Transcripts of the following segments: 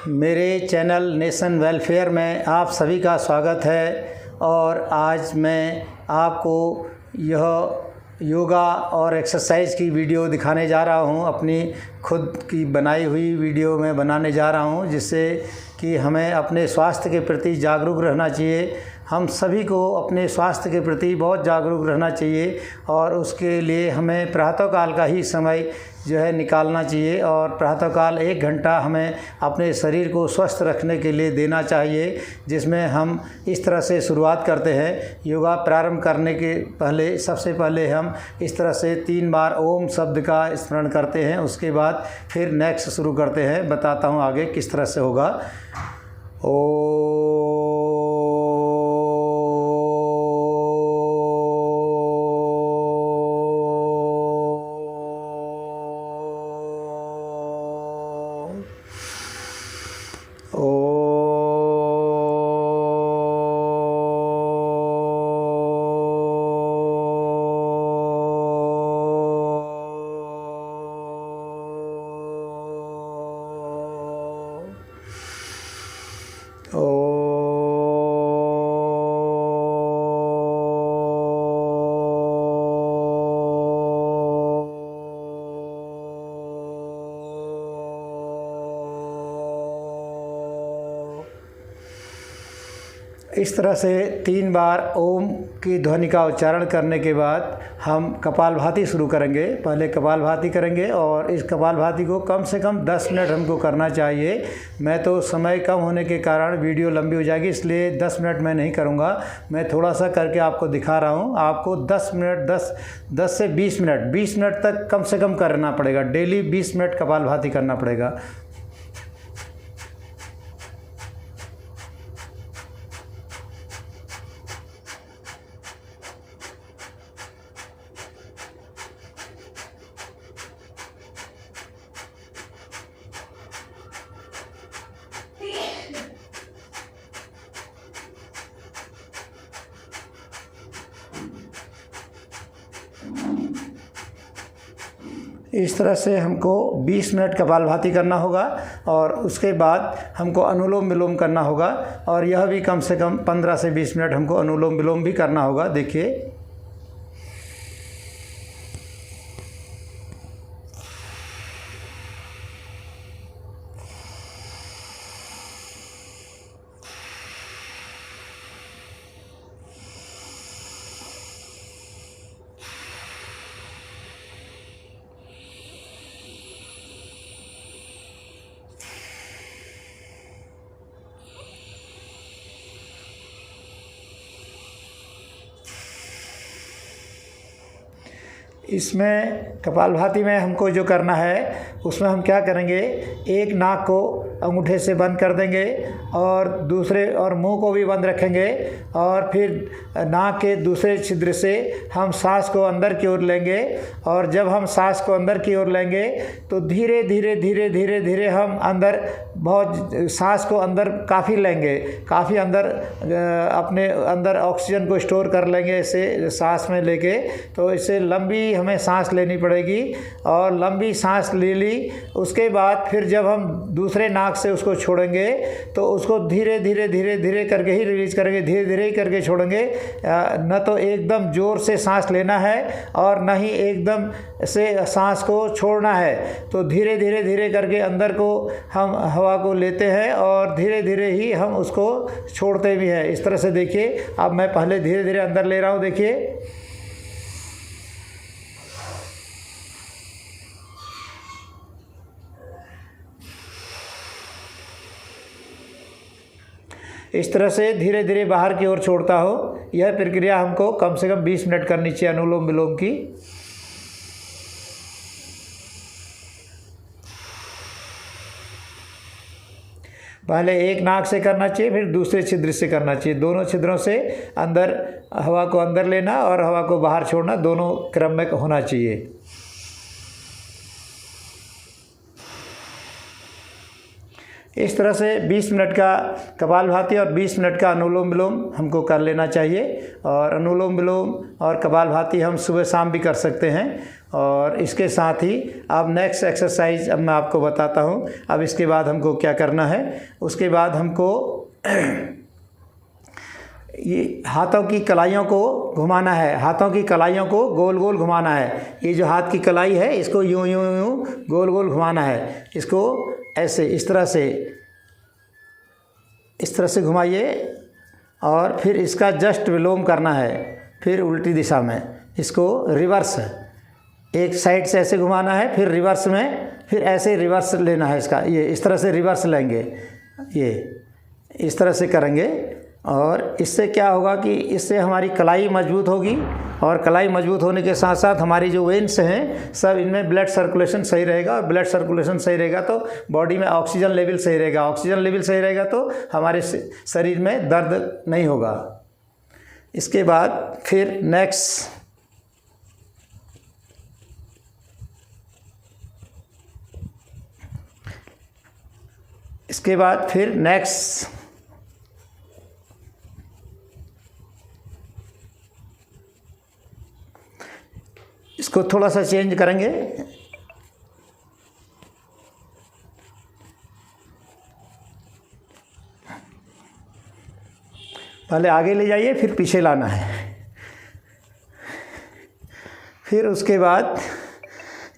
मेरे channel nation welfare में आप सभी का स्वागत है। और आज मैं आपको यह योगा और एक्सरसाइज की वीडियो दिखाने जा रहा हूं। अपनी खुद की बनाई हुई वीडियो में बनाने जा रहा हूं, जिससे कि हमें अपने स्वास्थ्य के प्रति जागरूक रहना चाहिए। हम सभी को अपने स्वास्थ्य के प्रति बहुत जागरूक रहना चाहिए और उसके लिए हमें प्रातःकाल का ही समय जो है निकालना चाहिए। और प्रातःकाल 1 घंटा हमें अपने शरीर को स्वस्थ रखने के लिए देना चाहिए, जिसमें हम इस तरह से शुरुआत करते हैं। योगा प्रारंभ करने के पहले सबसे पहले हम इस तरह से 3 बार ओम शब्द का स्मरण करते हैं। उसके बाद फिर नेक्स्ट शुरू करते हैं। बताता हूँ आगे किस तरह से होगा। इस तरह से 3 बार ओम की ध्वनि का उच्चारण करने के बाद हम कपालभाति शुरू करेंगे। पहले कपालभाति करेंगे और इस कपालभाति को कम से कम 10 मिनट हमको करना चाहिए। मैं तो समय कम होने के कारण वीडियो लंबी हो जाएगी, इसलिए 10 मिनट मैं नहीं करूँगा। मैं थोड़ा सा करके आपको दिखा रहा हूँ। आपको 10 मिनट 10 से 20 मिनट तक कम से कम करना पड़ेगा। डेली 20 मिनट कपालभाति करना पड़ेगा। इस तरह से हमको 20 मिनट कपालभाति करना होगा और उसके बाद हमको अनुलोम विलोम करना होगा। और यह भी कम से कम 15 से 20 मिनट हमको अनुलोम विलोम भी करना होगा। देखिए, इसमें कपालभाति में हमको जो करना है उसमें हम क्या करेंगे, एक नाक को अंगूठे से बंद कर देंगे और दूसरे और मुंह को भी बंद रखेंगे। और फिर नाक के दूसरे छिद्र से हम सांस को अंदर की ओर लेंगे। और जब हम सांस को अंदर की ओर लेंगे तो धीरे धीरे हम अंदर बहुत सांस को अंदर काफ़ी लेंगे, काफ़ी अंदर अपने अंदर ऑक्सीजन को स्टोर कर लेंगे ऐसे सांस में लेके। तो इससे लंबी हमें सांस लेनी पड़ेगी। और लंबी सांस ले ली, उसके बाद फिर जब हम दूसरे नाक से उसको छोड़ेंगे तो उसको धीरे धीरे करके ही रिलीज करेंगे, धीरे धीरे ही करके छोड़ेंगे। न तो एकदम ज़ोर से सांस लेना है और न ही एकदम से सांस को छोड़ना है। तो धीरे धीरे करके अंदर को हम हवा को लेते हैं और धीरे धीरे ही हम उसको छोड़ते भी हैं। इस तरह से देखिए, अब मैं पहले धीरे धीरे अंदर ले रहा हूँ। देखिए, इस तरह से धीरे धीरे बाहर की ओर छोड़ता हो। यह प्रक्रिया हमको कम से कम 20 मिनट करनी चाहिए अनुलोम विलोम की। पहले एक नाक से करना चाहिए, फिर दूसरे छिद्र से करना चाहिए। दोनों छिद्रों से अंदर हवा को अंदर लेना और हवा को बाहर छोड़ना, दोनों क्रम में होना चाहिए। इस तरह से 20 मिनट का कपालभाति और 20 मिनट का अनुलोम विलोम हमको कर लेना चाहिए। और अनुलोम विलोम और कपालभाति हम सुबह शाम भी कर सकते हैं। और इसके साथ ही अब नेक्स्ट एक्सरसाइज अब मैं आपको बताता हूँ। अब इसके बाद हमको क्या करना है, उसके बाद हमको ये हाथों की कलाइयों को घुमाना है, हाथों की कलाइयों को गोल गोल घुमाना है। ये जो हाथ की कलाई है इसको यूं यूं यूं गोल गोल घुमाना है। इसको ऐसे इस तरह से घुमाइए और फिर इसका जस्ट विलोम करना है। फिर उल्टी दिशा में इसको रिवर्स एक साइड से ऐसे घुमाना है, फिर रिवर्स में, फिर ऐसे रिवर्स लेना है इसका। ये इस तरह से रिवर्स लेंगे, ये इस तरह से करेंगे। और इससे क्या होगा कि इससे हमारी कलाई मजबूत होगी और कलाई मजबूत होने के साथ साथ हमारी जो वेन्स हैं सब इनमें ब्लड सर्कुलेशन सही रहेगा। और ब्लड सर्कुलेशन सही रहेगा तो बॉडी में ऑक्सीजन लेवल सही रहेगा। ऑक्सीजन लेवल सही रहेगा तो हमारे शरीर में दर्द नहीं होगा। इसके बाद फिर नेक्स्ट इसको थोड़ा सा चेंज करेंगे। पहले आगे ले जाइए, फिर पीछे लाना है। फिर उसके बाद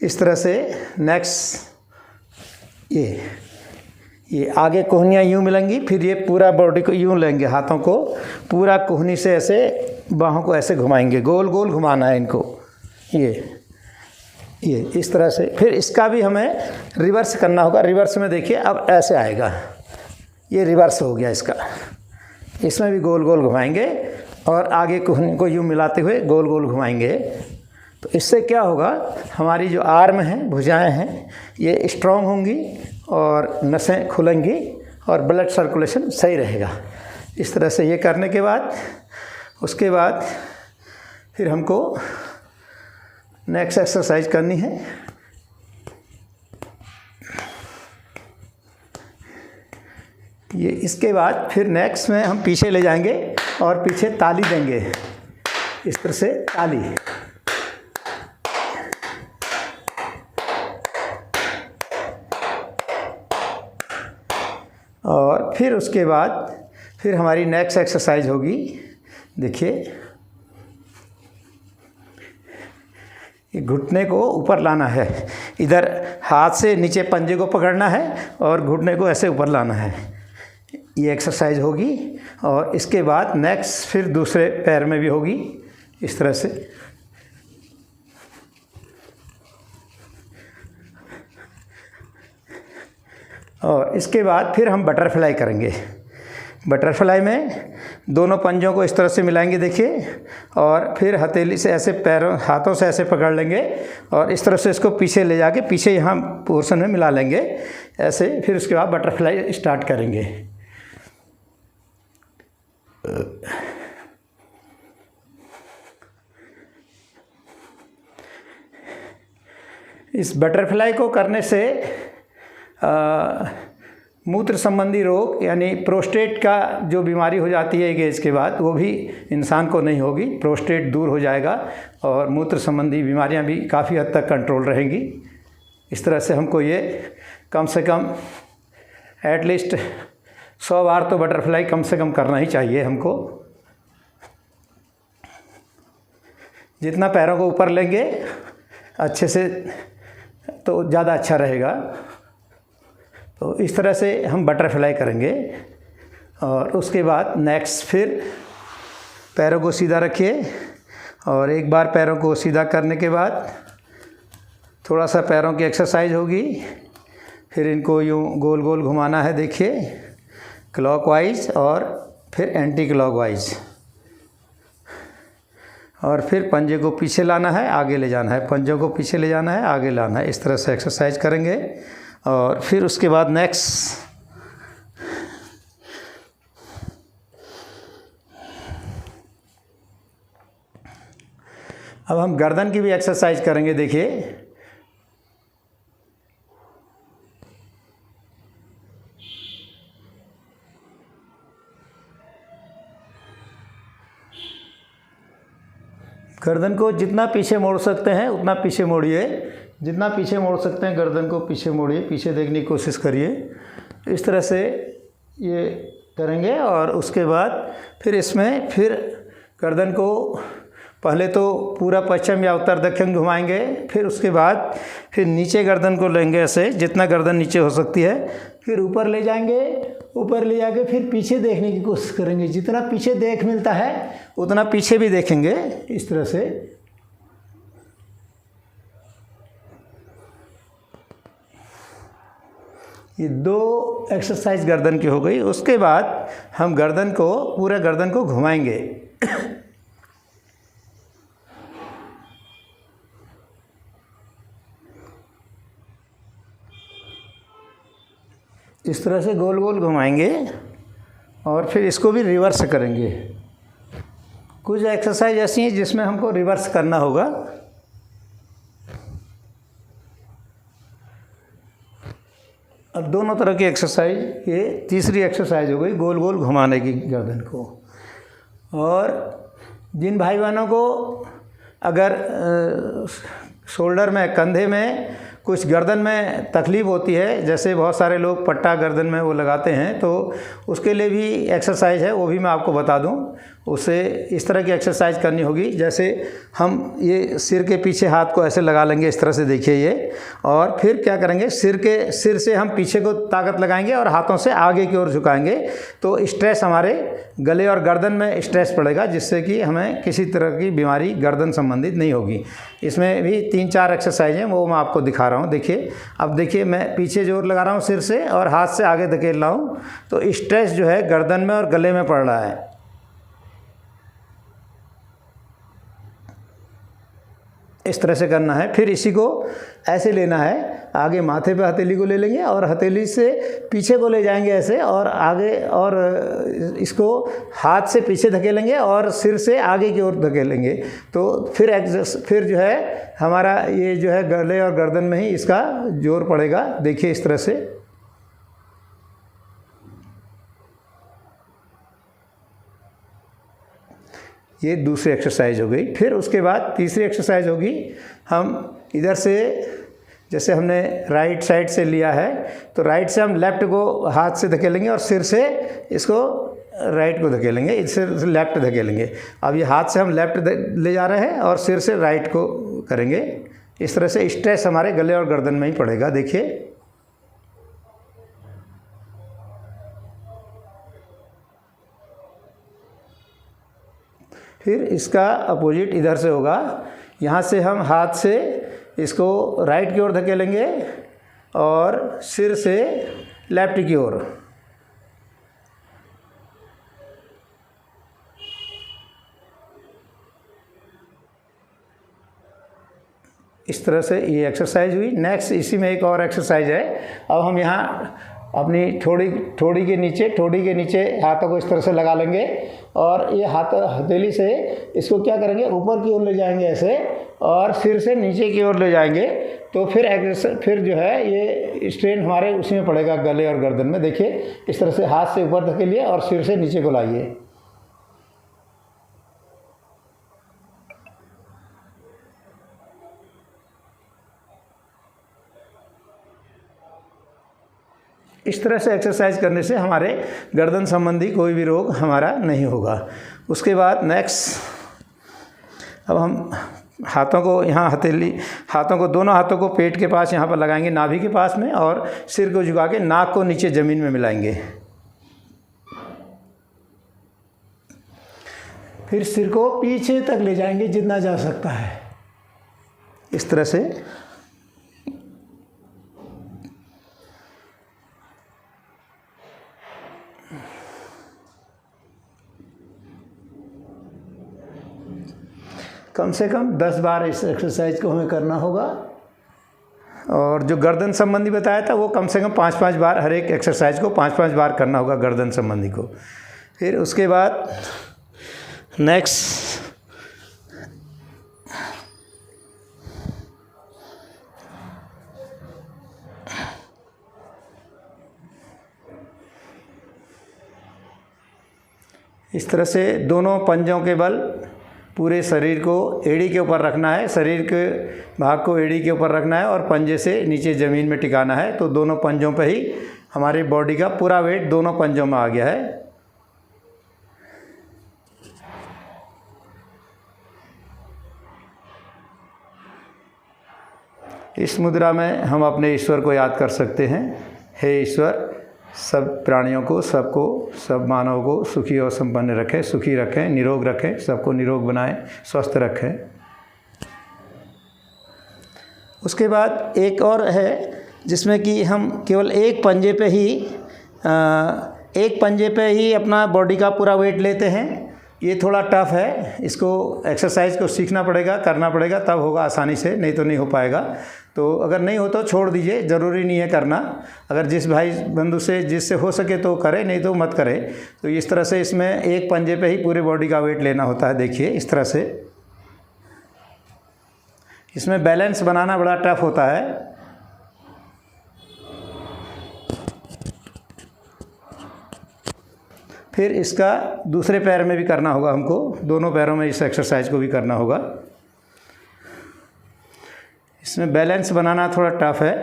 इस तरह से नेक्स्ट ये आगे कोहनियाँ यूँ मिलेंगी, फिर ये पूरा बॉडी को यूँ लेंगे, हाथों को पूरा कोहनी से ऐसे बाहों को ऐसे घुमाएंगे, गोल गोल घुमाना है इनको। ये इस तरह से। फिर इसका भी हमें रिवर्स करना होगा। रिवर्स में देखिए अब ऐसे आएगा, ये रिवर्स हो गया इसका। इसमें भी गोल गोल घुमाएंगे और आगे कोहनी को यूँ मिलाते हुए गोल गोल घुमाएंगे। तो इससे क्या होगा, हमारी जो आर्म हैं, भुजाएं हैं, ये स्ट्रॉन्ग होंगी और नसें खुलेंगी और ब्लड सर्कुलेशन सही रहेगा। इस तरह से ये करने के बाद उसके बाद फिर हमको नेक्स्ट एक्सरसाइज करनी है। ये इसके बाद फिर नेक्स्ट में हम पीछे ले जाएंगे और पीछे ताली देंगे, इस तरह से ताली। और फिर उसके बाद फिर हमारी नेक्स्ट एक्सरसाइज होगी। देखिए ये घुटने को ऊपर लाना है, इधर हाथ से नीचे पंजे को पकड़ना है और घुटने को ऐसे ऊपर लाना है। ये एक्सरसाइज होगी। और इसके बाद नेक्स्ट फिर दूसरे पैर में भी होगी इस तरह से। और इसके बाद फिर हम बटरफ्लाई करेंगे। बटरफ्लाई में दोनों पंजों को इस तरह से मिलाएंगे, देखिए, और फिर हथेली से ऐसे हाथों से ऐसे पकड़ लेंगे और इस तरह से इसको पीछे ले जाके पीछे यहाँ पोर्शन में मिला लेंगे ऐसे। फिर उसके बाद बटरफ्लाई स्टार्ट करेंगे। इस बटरफ्लाई को करने से मूत्र संबंधी रोग यानी प्रोस्टेट का जो बीमारी हो जाती है एक एज के बाद, वो भी इंसान को नहीं होगी। प्रोस्टेट दूर हो जाएगा और मूत्र संबंधी बीमारियां भी काफ़ी हद तक कंट्रोल रहेंगी। इस तरह से हमको ये कम से कम एटलीस्ट 100 बार तो बटरफ्लाई कम से कम करना ही चाहिए हमको। जितना पैरों को ऊपर लेंगे अच्छे से तो ज़्यादा अच्छा रहेगा। तो इस तरह से हम बटरफ्लाई करेंगे। और उसके बाद नेक्स्ट फिर पैरों को सीधा रखिए और एक बार पैरों को सीधा करने के बाद थोड़ा सा पैरों की एक्सरसाइज होगी। फिर इनको यूँ गोल गोल घुमाना है, देखिए, क्लॉकवाइज और फिर एंटी क्लॉकवाइज। और फिर पंजे को पीछे लाना है, आगे ले जाना है, पंजों को पीछे ले जाना है, आगे लाना है। इस तरह से एक्सरसाइज करेंगे। और फिर उसके बाद नेक्स्ट अब हम गर्दन की भी एक्सरसाइज करेंगे। देखिए गर्दन को जितना पीछे मोड़ सकते हैं उतना पीछे मोड़िए, जितना पीछे मोड़ सकते हैं गर्दन को पीछे मोड़िए, पीछे देखने की कोशिश करिए। इस तरह से ये करेंगे और उसके बाद फिर इसमें फिर गर्दन को पहले तो पूरा पश्चिम या उत्तर दक्षिण घुमाएंगे, फिर उसके बाद फिर नीचे गर्दन को लेंगे ऐसे, जितना गर्दन नीचे हो सकती है, फिर ऊपर ले जाएंगे, ऊपर ले जाके फिर पीछे देखने की कोशिश करेंगे, जितना पीछे देख मिलता है उतना पीछे भी देखेंगे। इस तरह से ये 2 एक्सरसाइज गर्दन की हो गई। उसके बाद हम गर्दन को पूरे गर्दन को घुमाएंगे। इस तरह से गोल गोल घुमाएंगे और फिर इसको भी रिवर्स करेंगे। कुछ एक्सरसाइज ऐसी हैं जिसमें हमको रिवर्स करना होगा। अब दोनों तरह की एक्सरसाइज, ये तीसरी एक्सरसाइज हो गई गोल गोल घुमाने की गर्दन को। और जिन भाई बहनों को अगर शोल्डर में, कंधे में कुछ गर्दन में तकलीफ़ होती है, जैसे बहुत सारे लोग पट्टा गर्दन में वो लगाते हैं, तो उसके लिए भी एक्सरसाइज है, वो भी मैं आपको बता दूं। उससे इस तरह की एक्सरसाइज करनी होगी। जैसे हम ये सिर के पीछे हाथ को ऐसे लगा लेंगे, इस तरह से देखिए ये, और फिर क्या करेंगे, सिर से हम पीछे को ताकत लगाएंगे और हाथों से आगे की ओर झुकाएंगे, तो स्ट्रेस हमारे गले और गर्दन में स्ट्रेस पड़ेगा, जिससे कि हमें किसी तरह की बीमारी गर्दन संबंधित नहीं होगी। इसमें भी 3-4 एक्सरसाइज हैं, वो मैं आपको दिखा रहा हूँ। देखिए, अब देखिए मैं पीछे जोर लगा रहा हूँ सिर से और हाथ से आगे धकेल रहा हूँ, तो स्ट्रेस जो है गर्दन में और गले में पड़ रहा है। इस तरह से करना है। फिर इसी को ऐसे लेना है, आगे माथे पे हथेली को ले लेंगे और हथेली से पीछे को ले जाएंगे ऐसे, और आगे, और इसको हाथ से पीछे धकेलेंगे और सिर से आगे की ओर धकेलेंगे। तो फिर जो है हमारा ये जो है गले और गर्दन में ही इसका जोर पड़ेगा। देखिए इस तरह से। ये दूसरी एक्सरसाइज हो गई। फिर उसके बाद तीसरी एक्सरसाइज होगी, हम इधर से, जैसे हमने राइट साइड से लिया है, तो राइट से हम लेफ़्ट को हाथ से धकेलेंगे और सिर से इसको राइट को धकेलेंगे, इससे लेफ़्ट धकेलेंगे। अब ये हाथ से हम लेफ़्ट ले जा रहे हैं और सिर से राइट को करेंगे। इस तरह से स्ट्रेस हमारे गले और गर्दन में ही पड़ेगा। देखिए, फिर इसका अपोजिट इधर से होगा। यहाँ से हम हाथ से इसको राइट की ओर धकेलेंगे और सिर से लेफ़्ट की ओर। इस तरह से ये एक्सरसाइज हुई। नेक्स्ट इसी में एक और एक्सरसाइज है। अब हम यहाँ अपनी ठोड़ी के नीचे हाथों को इस तरह से लगा लेंगे और ये हथेली से इसको क्या करेंगे, ऊपर की ओर ले जाएंगे ऐसे, और सिर से नीचे की ओर ले जाएंगे। तो फिर जो है ये स्ट्रेन हमारे उसी में पड़ेगा, गले और गर्दन में। देखिए, इस तरह से हाथ से ऊपर धकेलिए और सिर से नीचे को लाइए। इस तरह से एक्सरसाइज करने से हमारे गर्दन संबंधी कोई भी रोग हमारा नहीं होगा। उसके बाद नेक्स्ट, अब हम हाथों को यहाँ दोनों हाथों को पेट के पास यहाँ पर लगाएंगे, नाभि के पास में, और सिर को झुका के नाक को नीचे ज़मीन में मिलाएंगे। फिर सिर को पीछे तक ले जाएंगे जितना जा सकता है, इस तरह से। कम से कम 10 बार इस एक्सरसाइज को हमें करना होगा। और जो गर्दन संबंधी बताया था वो कम से कम 5-5 बार, हर एक एक्सरसाइज को 5-5 बार करना होगा गर्दन संबंधी को। फिर उसके बाद नेक्स्ट, इस तरह से दोनों पंजों के बल पूरे शरीर को एड़ी के ऊपर रखना है, शरीर के भाग को एड़ी के ऊपर रखना है और पंजे से नीचे ज़मीन में टिकाना है। तो दोनों पंजों पे ही हमारी बॉडी का पूरा वेट दोनों पंजों में आ गया है। इस मुद्रा में हम अपने ईश्वर को याद कर सकते हैं। हे ईश्वर, सब प्राणियों को, सब मानवों को सुखी और संपन्न रखें, सुखी रखें, निरोग रखें, सबको निरोग बनाएं, स्वस्थ रखें। उसके बाद एक और है जिसमें कि हम केवल एक पंजे पे ही अपना बॉडी का पूरा वेट लेते हैं। ये थोड़ा टफ है, इसको एक्सरसाइज को सीखना पड़ेगा, करना पड़ेगा, तब होगा आसानी से, नहीं तो नहीं हो पाएगा। तो अगर नहीं हो तो छोड़ दीजिए, ज़रूरी नहीं है करना। अगर जिस भाई बंधु से जिससे हो सके तो करे, नहीं तो मत करे। तो इस तरह से इसमें एक पंजे पे ही पूरे बॉडी का वेट लेना होता है। देखिए इस तरह से इसमें बैलेंस बनाना बड़ा टफ होता है। फिर इसका दूसरे पैर में भी करना होगा हमको, दोनों पैरों में इस एक्सरसाइज को भी करना होगा। इसमें बैलेंस बनाना थोड़ा टफ है।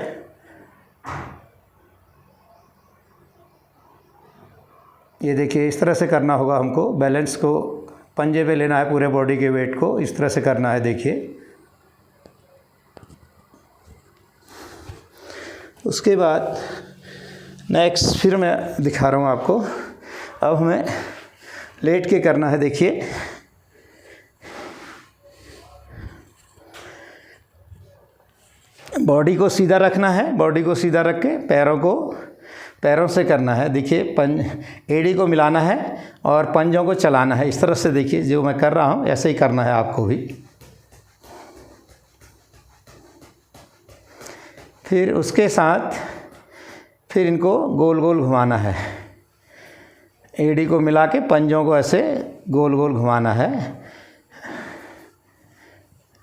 ये देखिए इस तरह से करना होगा हमको, बैलेंस को पंजे पे लेना है, पूरे बॉडी के वेट को इस तरह से करना है। देखिए उसके बाद नेक्स्ट फिर मैं दिखा रहा हूँ आपको। अब हमें लेट के करना है। देखिए बॉडी को सीधा रखना है, बॉडी को सीधा रख के पैरों से करना है। देखिए एड़ी को मिलाना है और पंजों को चलाना है इस तरह से। देखिए जो मैं कर रहा हूँ ऐसे ही करना है आपको भी। फिर उसके साथ फिर इनको गोल गोल घुमाना है, एड़ी को मिला के पंजों को ऐसे गोल गोल घुमाना है।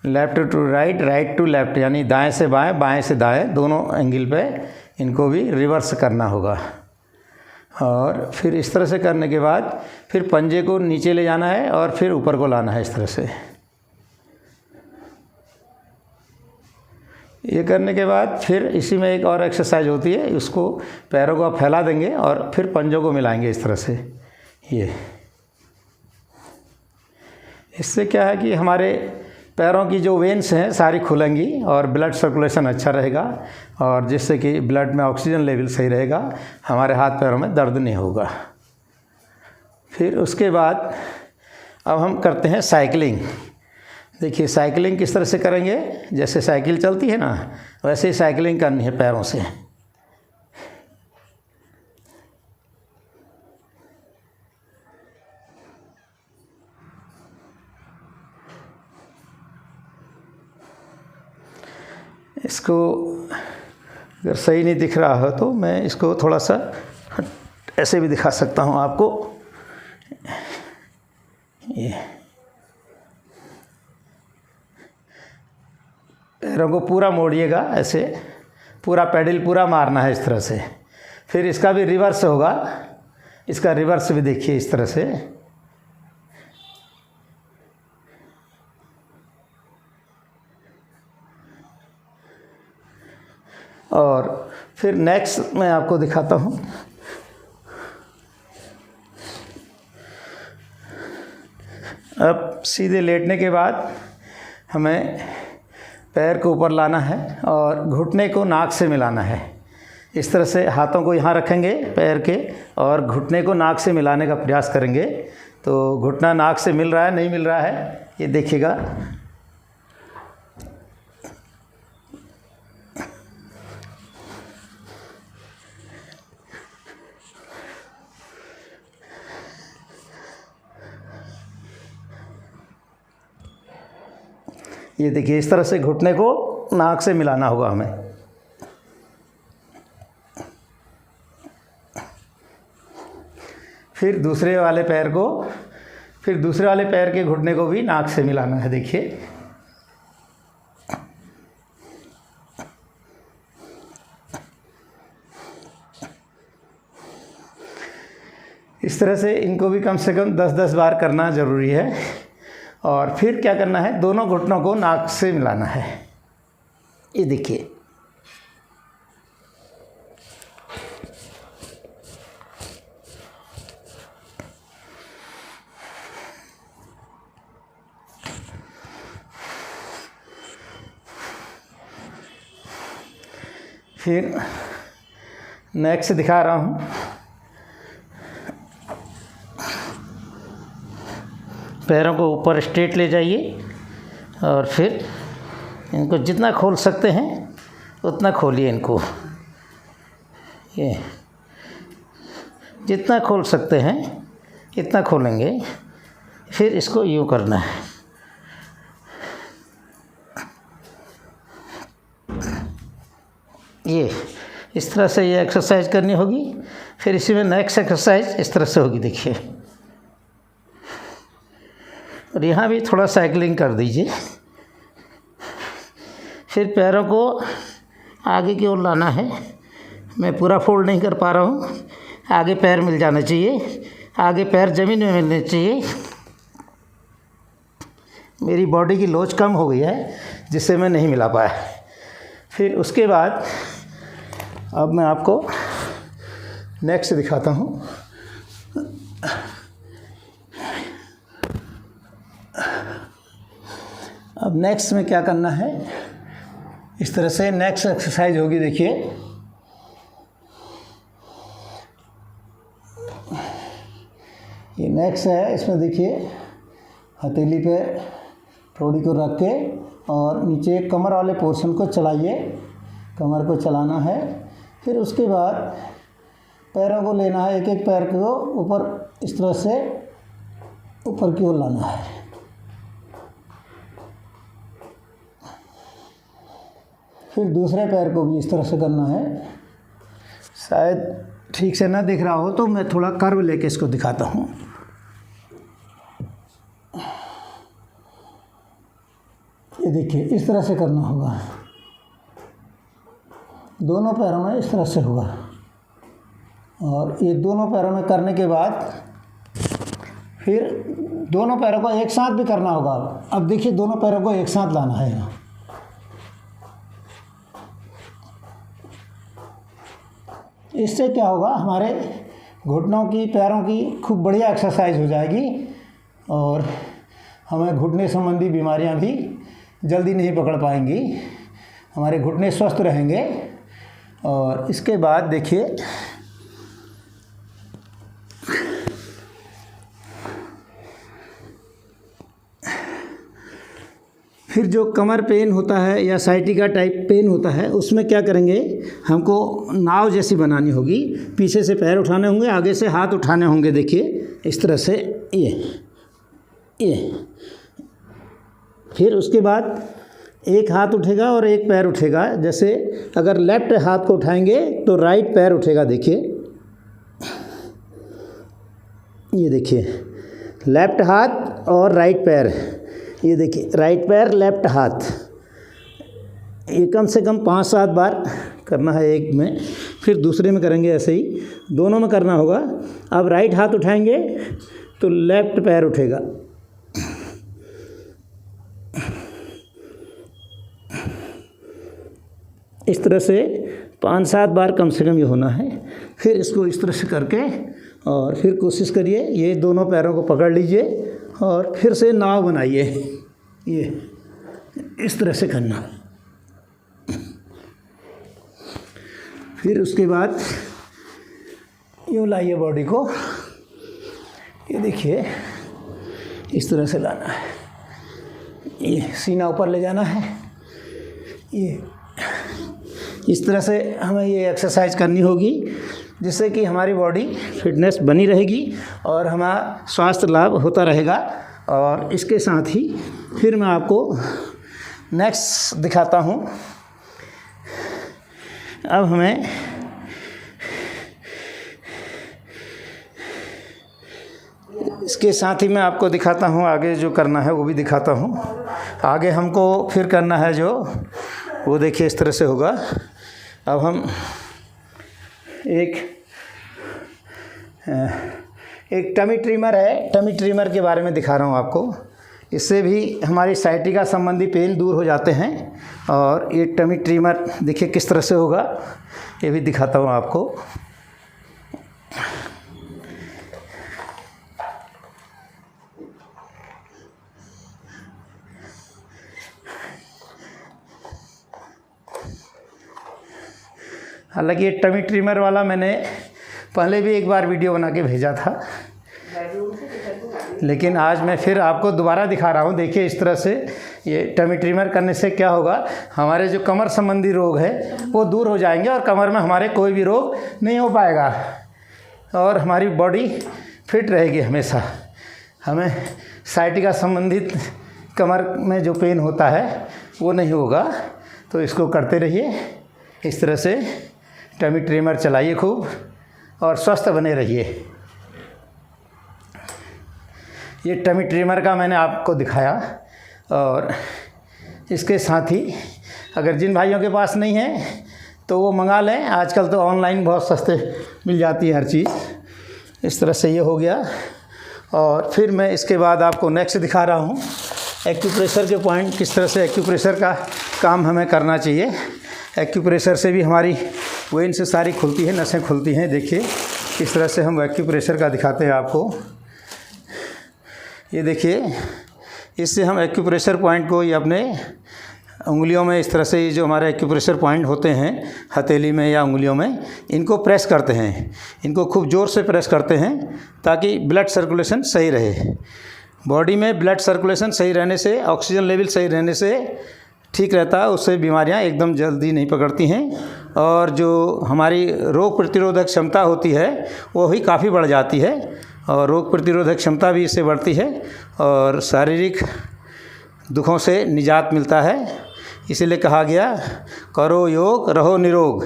Left to right, right to left, यानी दाएं से बाएं, बाएं से दाएं, दोनों एंगल पे इनको भी रिवर्स करना होगा। और फिर इस तरह से करने के बाद फिर पंजे को नीचे ले जाना है और फिर ऊपर को लाना है इस तरह से। ये करने के बाद फिर इसी में एक और एक्सरसाइज होती है, उसको पैरों को आप फैला देंगे और फिर पंजों को मिलाएंगे इस तरह से। ये इससे क्या है कि हमारे पैरों की जो वेन्स हैं सारी खुलेंगी और ब्लड सर्कुलेशन अच्छा रहेगा, और जिससे कि ब्लड में ऑक्सीजन लेवल सही रहेगा, हमारे हाथ पैरों में दर्द नहीं होगा। फिर उसके बाद अब हम करते हैं साइकिलिंग। देखिए साइकिलिंग किस तरह से करेंगे, जैसे साइकिल चलती है ना वैसे ही साइकिलिंग करनी है पैरों से। इसको अगर सही नहीं दिख रहा हो तो मैं इसको थोड़ा सा ऐसे भी दिखा सकता हूँ आपको। ये पैरों को पूरा मोड़िएगा ऐसे, पूरा पैडल पूरा मारना है इस तरह से। फिर इसका भी रिवर्स होगा, इसका रिवर्स भी देखिए इस तरह से। और फिर नेक्स्ट मैं आपको दिखाता हूँ। अब सीधे लेटने के बाद हमें पैर को ऊपर लाना है और घुटने को नाक से मिलाना है। इस तरह से हाथों को यहाँ रखेंगे पैर के और घुटने को नाक से मिलाने का प्रयास करेंगे। तो घुटना नाक से मिल रहा है नहीं मिल रहा है ये देखिएगा। ये देखिए इस तरह से घुटने को नाक से मिलाना होगा हमें। फिर दूसरे वाले पैर के घुटने को भी नाक से मिलाना है। देखिए इस तरह से इनको भी कम से कम 10-10 बार करना ज़रूरी है। और फिर क्या करना है, दोनों घुटनों को नाक से मिलाना है। ये देखिए, फिर नेक्स्ट दिखा रहा हूँ। पैरों को ऊपर स्ट्रेट ले जाइए और फिर इनको जितना खोल सकते हैं उतना खोलिए। इनको ये जितना खोल सकते हैं इतना खोलेंगे। फिर इसको यूँ करना है। ये इस तरह से ये एक्सरसाइज करनी होगी। फिर इसी में नेक्स्ट एक्सरसाइज इस तरह से होगी, देखिए। और यहाँ भी थोड़ा साइकिलिंग कर दीजिए। फिर पैरों को आगे की ओर लाना है। मैं पूरा फोल्ड नहीं कर पा रहा हूँ। आगे पैर मिल जाना चाहिए, आगे पैर ज़मीन में मिलने चाहिए। मेरी बॉडी की लोच कम हो गई है जिससे मैं नहीं मिला पाया। फिर उसके बाद अब मैं आपको नेक्स्ट दिखाता हूँ। अब नेक्स्ट में क्या करना है, इस तरह से नेक्स्ट एक्सरसाइज होगी, देखिए। ये नेक्स्ट है, इसमें देखिए हथेली पे थोड़ी को रख के और नीचे कमर वाले पोर्शन को चलाइए। कमर को चलाना है। फिर उसके बाद पैरों को लेना है, एक एक पैर को ऊपर इस तरह से ऊपर की ओर लाना है। फिर दूसरे पैर को भी इस तरह से करना है। शायद ठीक से ना दिख रहा हो तो मैं थोड़ा कर्व लेके इसको दिखाता हूँ। ये देखिए, इस तरह से करना होगा। दोनों पैरों में इस तरह से होगा। और ये दोनों पैरों में करने के बाद फिर दोनों पैरों को एक साथ भी करना होगा। अब देखिए, दोनों पैरों को एक साथ लाना है। इससे क्या होगा, हमारे घुटनों की, पैरों की खूब बढ़िया एक्सरसाइज हो जाएगी और हमें घुटने संबंधी बीमारियां भी जल्दी नहीं पकड़ पाएंगी। हमारे घुटने स्वस्थ रहेंगे। और इसके बाद देखिए, फिर जो कमर पेन होता है या साइटिका टाइप पेन होता है, उसमें क्या करेंगे, हमको नाव जैसी बनानी होगी। पीछे से पैर उठाने होंगे, आगे से हाथ उठाने होंगे। देखिए, इस तरह से ये फिर उसके बाद एक हाथ उठेगा और एक पैर उठेगा। जैसे अगर लेफ्ट हाथ को उठाएंगे तो राइट पैर उठेगा। देखिए, ये देखिए, लेफ्ट हाथ और राइट पैर। ये देखिए, राइट पैर, लेफ्ट हाथ। ये कम से कम 5-7 बार करना है एक में। फिर दूसरे में करेंगे ऐसे ही, दोनों में करना होगा। अब राइट हाथ उठाएंगे तो लेफ्ट पैर उठेगा। इस तरह से 5-7 बार कम से कम ये होना है। फिर इसको इस तरह से करके और फिर कोशिश करिए, ये दोनों पैरों को पकड़ लीजिए और फिर से नाव बनाइए। ये इस तरह से करना। फिर उसके बाद यूँ लाइए बॉडी को। ये देखिए, इस तरह से लाना है। ये सीना ऊपर ले जाना है। ये इस तरह से हमें ये एक्सरसाइज करनी होगी, जिससे कि हमारी बॉडी फिटनेस बनी रहेगी और हमारा स्वास्थ्य लाभ होता रहेगा। और इसके साथ ही फिर मैं आपको नेक्स्ट दिखाता हूँ। अब हमें इसके साथ ही मैं आपको दिखाता हूँ, आगे जो करना है वो भी दिखाता हूँ। आगे हमको फिर करना है जो, वो देखिए इस तरह से होगा। अब हम एक टमी ट्रिमर है, टमी ट्रिमर के बारे में दिखा रहा हूँ आपको। इससे भी हमारी साइटिका संबंधी पेन दूर हो जाते हैं। और ये टमी ट्रिमर देखिए किस तरह से होगा, ये भी दिखाता हूँ आपको। हालांकि ये टमी ट्रिमर वाला मैंने पहले भी एक बार वीडियो बना के भेजा था, लेकिन आज मैं फिर आपको दोबारा दिखा रहा हूँ। देखिए इस तरह से ये टमी ट्रिमर करने से क्या होगा, हमारे जो कमर संबंधी रोग है वो दूर हो जाएंगे और कमर में हमारे कोई भी रोग नहीं हो पाएगा और हमारी बॉडी फिट रहेगी हमेशा। हमें साइटिका संबंधित कमर में जो पेन होता है वो नहीं होगा। तो इसको करते रहिए, इस तरह से टमी ट्रिमर चलाइए खूब और स्वस्थ बने रहिए। ये टमी ट्रिमर का मैंने आपको दिखाया। और इसके साथ ही अगर जिन भाइयों के पास नहीं है तो वो मंगा लें, आजकल तो ऑनलाइन बहुत सस्ते मिल जाती है हर चीज़। इस तरह से ये हो गया। और फिर मैं इसके बाद आपको नेक्स्ट दिखा रहा हूँ एक्यूप्रेशर के पॉइंट, किस तरह से एक्यूप्रेशर का काम हमें करना चाहिए। एक्यूप्रेशर से भी हमारी वेन से सारी खुलती है, नसें खुलती हैं। देखिए किस तरह से हम एक्यूप्रेशर का दिखाते हैं आपको। ये देखिए, इससे हम एक्यूप्रेशर पॉइंट को ये अपने उंगलियों में इस तरह से, ये जो हमारे एक्यूप्रेशर पॉइंट होते हैं हथेली में या उंगलियों में, इनको प्रेस करते हैं। इनको खूब ज़ोर से प्रेस करते हैं ताकि ब्लड सर्कुलेशन सही रहे। बॉडी में ब्लड सर्कुलेशन सही रहने से, ऑक्सीजन लेवल सही रहने से ठीक रहता है, उससे बीमारियां एकदम जल्दी नहीं पकड़ती हैं। और जो हमारी रोग प्रतिरोधक क्षमता होती है वो भी काफ़ी बढ़ जाती है और रोग प्रतिरोधक क्षमता भी इससे बढ़ती है और शारीरिक दुखों से निजात मिलता है। इसीलिए कहा गया करो योग रहो निरोग,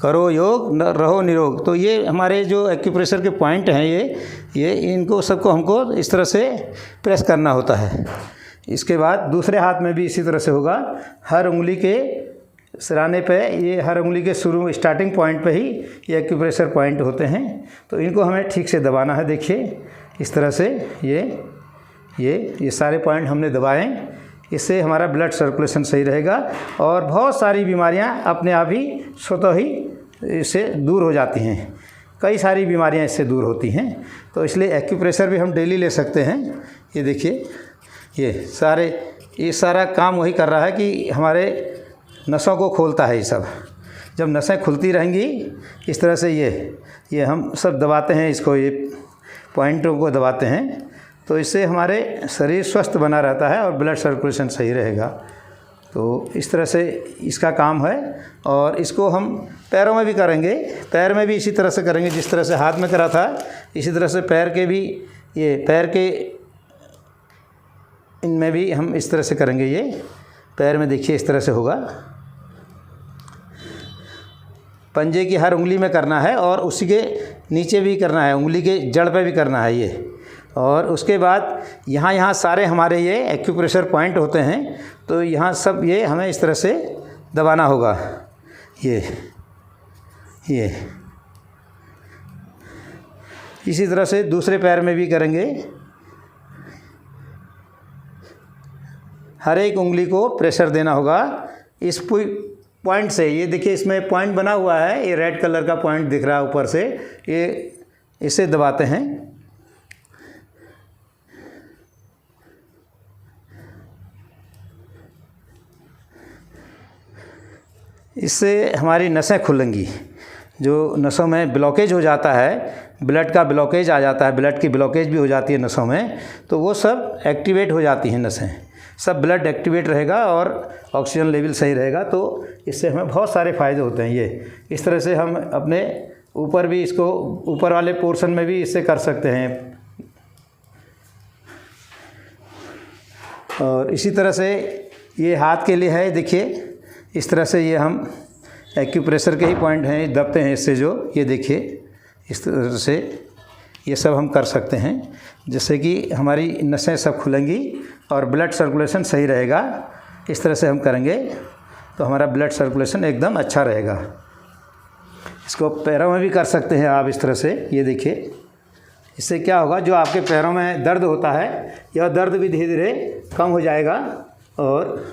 करो योग रहो निरोग। तो ये हमारे जो एक्यूप्रेशर के पॉइंट हैं ये इनको सबको हमको इस तरह से प्रेस करना होता है। इसके बाद दूसरे हाथ में भी इसी तरह से होगा। हर उंगली के सिराने पे, ये हर उंगली के शुरू स्टार्टिंग पॉइंट पे ही ये एक्यूप्रेशर पॉइंट होते हैं। तो इनको हमें ठीक से दबाना है। देखिए इस तरह से ये सारे पॉइंट हमने दबाएं, इससे हमारा ब्लड सर्कुलेशन सही रहेगा और बहुत सारी बीमारियां अपने आप ही स्वतः ही इससे दूर हो जाती हैं। कई सारी बीमारियां इससे दूर होती हैं। तो इसलिए एक्यूप्रेशर भी हम डेली ले सकते हैं। ये देखिए ये सारा काम वही कर रहा है कि हमारे नसों को खोलता है। ये सब जब नसें खुलती रहेंगी इस तरह से ये हम सब दबाते हैं, इसको ये पॉइंटों को दबाते हैं, तो इससे हमारे शरीर स्वस्थ बना रहता है और ब्लड सर्कुलेशन सही रहेगा। तो इस तरह से इसका काम है। और इसको हम पैरों में भी करेंगे, पैर में भी इसी तरह से करेंगे जिस तरह से हाथ में करा था, इसी तरह से पैर के भी, ये पैर के इनमें भी हम इस तरह से करेंगे। ये पैर में देखिए इस तरह से होगा, पंजे की हर उंगली में करना है और उसी के नीचे भी करना है, उंगली के जड़ पे भी करना है ये। और उसके बाद यहाँ सारे हमारे ये एक्यूप्रेशर पॉइंट होते हैं, तो यहाँ सब ये हमें इस तरह से दबाना होगा। ये इसी तरह से दूसरे पैर में भी करेंगे। हर एक उंगली को प्रेशर देना होगा इस पॉइंट से। ये देखिए इसमें पॉइंट बना हुआ है, ये रेड कलर का पॉइंट दिख रहा है ऊपर से, ये इसे दबाते हैं। इससे हमारी नसें खुलेंगी। जो नसों में ब्लॉकेज हो जाता है, ब्लड का ब्लॉकेज आ जाता है, ब्लड की ब्लॉकेज भी हो जाती है नसों में, तो वो सब एक्टिवेट हो जाती हैं नसें, सब ब्लड एक्टिवेट रहेगा और ऑक्सीजन लेवल सही रहेगा। तो इससे हमें बहुत सारे फ़ायदे होते हैं। ये इस तरह से हम अपने ऊपर भी, इसको ऊपर वाले पोर्शन में भी इससे कर सकते हैं। और इसी तरह से ये हाथ के लिए है। देखिए इस तरह से ये हम एक्यूप्रेशर के ही पॉइंट हैं, दबते हैं इससे जो, ये देखिए इस तरह से ये सब हम कर सकते हैं, जिससे कि हमारी नसें सब खुलेंगी और ब्लड सर्कुलेशन सही रहेगा। इस तरह से हम करेंगे तो हमारा ब्लड सर्कुलेशन एकदम अच्छा रहेगा। इसको पैरों में भी कर सकते हैं आप इस तरह से। ये देखिए इससे क्या होगा, जो आपके पैरों में दर्द होता है यह दर्द भी धीरे धीरे कम हो जाएगा। और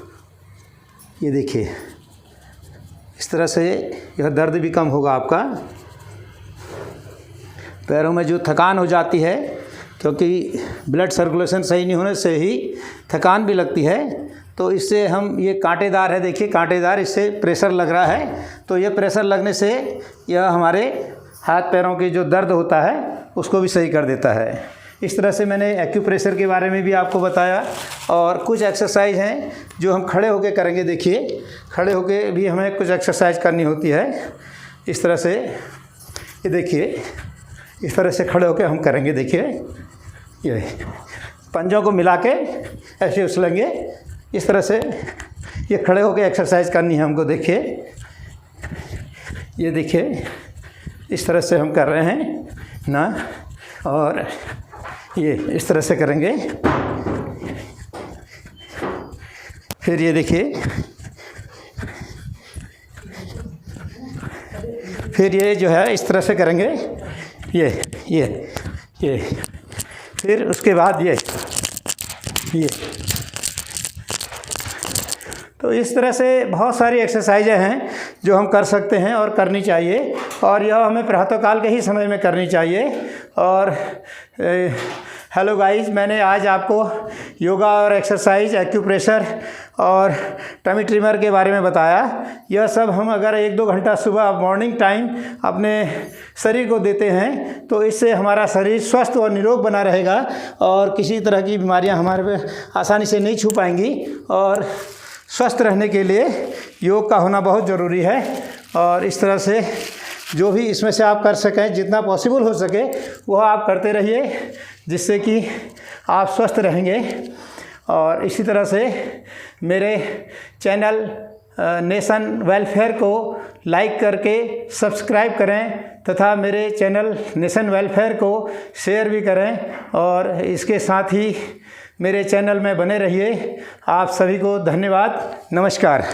ये देखिए इस तरह से यह दर्द भी कम होगा आपका। पैरों में जो थकान हो जाती है, क्योंकि ब्लड सर्कुलेशन सही नहीं होने से ही थकान भी लगती है, तो इससे हम, ये कांटेदार है, देखिए कांटेदार, इससे प्रेशर लग रहा है, तो ये प्रेशर लगने से यह हमारे हाथ पैरों के जो दर्द होता है उसको भी सही कर देता है। इस तरह से मैंने एक्यूप्रेशर के बारे में भी आपको बताया। और कुछ एक्सरसाइज हैं जो हम खड़े होकर करेंगे। देखिए खड़े होकर भी हमें कुछ एक्सरसाइज करनी होती है। इस तरह से, ये देखिए इस तरह से खड़े होकर हम करेंगे। देखिए ये पंजों को मिला के ऐसे उछलेंगे, इस तरह से ये खड़े होकर एक्सरसाइज करनी है हमको। देखिए ये देखिए इस तरह से हम कर रहे हैं ना, और ये इस तरह से करेंगे। फिर ये देखिए, फिर ये जो है इस तरह से करेंगे, ये फिर उसके बाद ये तो इस तरह से बहुत सारी एक्सरसाइजें हैं जो हम कर सकते हैं और करनी चाहिए, और यह हमें प्रातःकाल के ही समय में करनी चाहिए। और हेलो गाइस, मैंने आज आपको योगा और एक्सरसाइज, एक्यूप्रेशर और टमी ट्रिमर के बारे में बताया। यह सब हम अगर 1-2 घंटा सुबह मॉर्निंग टाइम अपने शरीर को देते हैं तो इससे हमारा शरीर स्वस्थ और निरोग बना रहेगा, और किसी तरह की बीमारियां हमारे पे आसानी से नहीं छू पाएंगी। और स्वस्थ रहने के लिए योग का होना बहुत ज़रूरी है। और इस तरह से जो भी इसमें से आप कर सकें, जितना पॉसिबल हो सके वह आप करते रहिए, जिससे कि आप स्वस्थ रहेंगे। और इसी तरह से मेरे चैनल नेशन वेलफेयर को लाइक करके सब्सक्राइब करें, तथा मेरे चैनल नेशन वेलफेयर को शेयर भी करें, और इसके साथ ही मेरे चैनल में बने रहिए। आप सभी को धन्यवाद, नमस्कार।